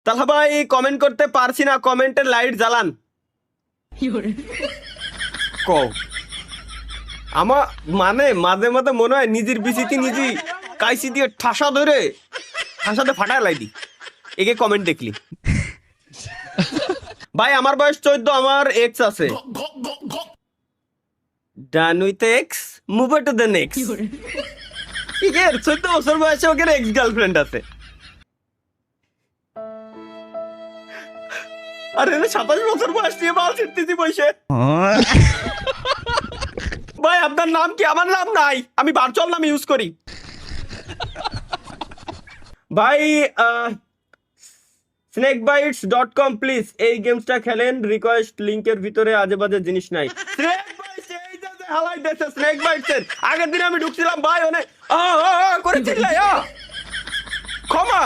তাহলে ভাই কমেন্ট করতে পারছি না, কমেন্টের লাইট জ্বালান। কও আমার মানে মাঝে মাঝে মনে হয় নিজের বিচিতি নিজে কাইসি দিয়ে ঠাসা ধরে ঠাসাতে ফাটায় লাই দি একে কমেন্ট দেখলি। ভাই আমার বয়স 14, আমার এক্স আছে। Done with ex, move to the next. ঠিক আছে, 14 বছর বয়সে ওকে এক্স গার্লফ্রেন্ড আছে। আরে 27 বছর বয়স নিয়ে বাল ছিটতেছি বসে। ভাই আপনার নাম কি? আমার নাম নাই, আমি ভার্চুয়াল নাম ইউজ করি। ভাই snakebites.com প্লিজ এই গেমসটা খেলেন। রিকোয়েস্ট লিংকের ভিতরে আজে বাজে জিনিস নাই। স্নেক বাইটস আগের দিন আমি ঢুকছিলাম ভাই, অনেক করে চিল্লাই ক্ষমা।